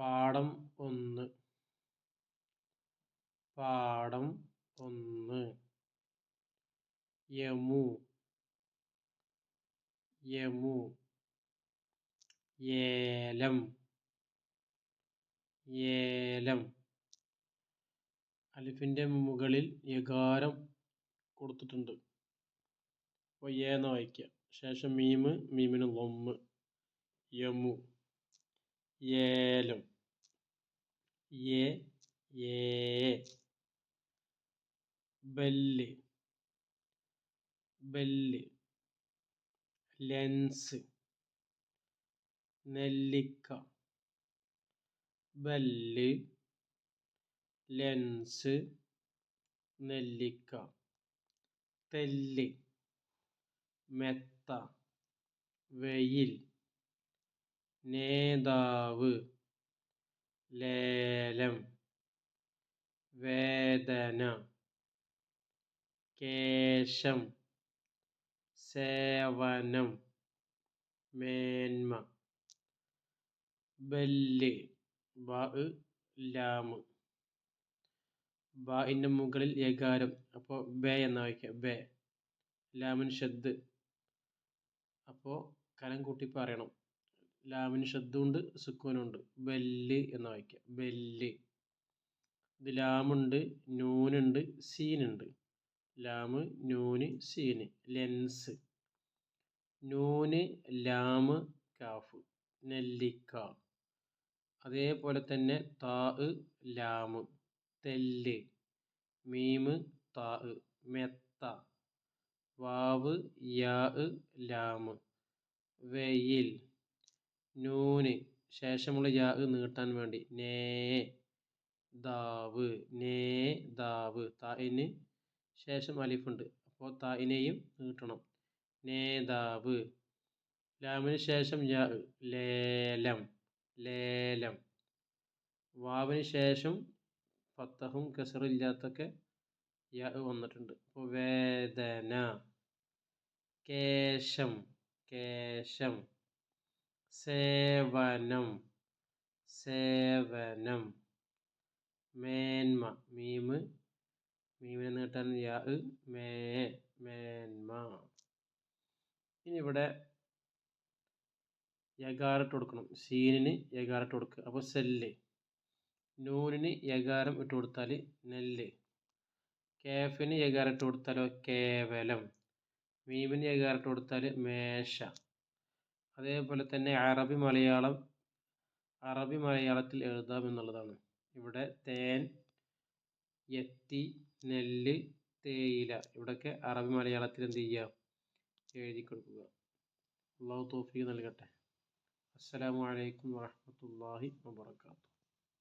പാഠം 1 പാഠം 1 യമു യമു ഏലം ഏലം അലിഫിൻ്റെ മുകളിൽ യകാരം കൊടുത്തിട്ടുണ്ട്. അപ്പോൾ എന്ന് വായിക്കുക. ശേഷം മീമ്, മീമിന് ലൊമ്മ്. യമു ഏലം ഏ ബല്ല് ബല്ല് ലെൻസ് നെല്ലിക്ക ബല്ല് ലെൻസ് നെല്ലിക്ക തെല്ല് മെത്ത വെയിൽ നേതാവ് ലേലം വേദന കേശം സേവനം മേന്മ ബല്ല് ബ ലാമ് ബാഇൻ്റെ മുകളിൽ യകാരം, അപ്പോൾ ബേ എന്ന് വായിക്കുക. ബേ ലാമിന് ഷദ്, അപ്പോൾ കലം കൂട്ടി പറയണം. ലാമിന് ഷദ്ദുണ്ട് സുക്കൂനുണ്ട്. ബല്ല് എന്ന് വായിക്കുക. ബല്ല്. ഇത് ലാമുണ്ട്, നൂനുണ്ട്, സീനുണ്ട്. ലാമ് നൂന് സീന്. ലെൻസ് നൂന് ലാമ് കാഫ്. നെല്ലിക്ക അതേപോലെ തന്നെ താ ലാമ്. തെല്ല് മീമ് താ. മെത്ത വാവ് യാ ലാമ്. വെയിൽ നൂന് ശേഷമുള്ള യാ നീട്ടാൻ വേണ്ടി നേ ദാവ് നേതാവ്. തായിന് ശേഷം അലിഫുണ്ട്, അപ്പോൾ തായിനെയും നീട്ടണം. നേതാവ്. ലാമിന് ശേഷം യാ ലേലം ലേലം. വാവിന് ശേഷം ഫത്തഹും കസറും ഇല്ലാത്തൊക്കെ യാ വന്നിട്ടുണ്ട്. അപ്പോൾ വേദന കേശം കേശം സേവനം സേവനം മേന്മ മീമ് മീമിനെ നീട്ടാൻ യാ മേന്മ. ഇനി ഇവിടെ യകാറിട്ട് കൊടുക്കണം. സീനിന് യകാറിട്ട് കൊടുക്കുക. അപ്പോൾ സെല്ല്. നൂനിന് യകാരം ഇട്ട് കൊടുത്താൽ നെല്ല്. കേഫിന് യകാറിട്ട് കൊടുത്താലോ കേവലം. മീമിന് യകാറിട്ട് കൊടുത്താൽ മേശ. അതേപോലെ തന്നെ അറബി മലയാളത്തിൽ എഴുതാം എന്നുള്ളതാണ്. ഇവിടെ തേൻ, എത്തി, നെല്ല്, തേയില ഇവിടെയൊക്കെ അറബി മലയാളത്തിൽ എന്ത് ചെയ്യുക, എഴുതി കൊടുക്കുക. അല്ലാഹു തൗഫീഖ് നൽകട്ടെ. അസ്സലാമു അലൈക്കും വറഹ്മത്തുള്ളാഹി വബറകാതുഹു.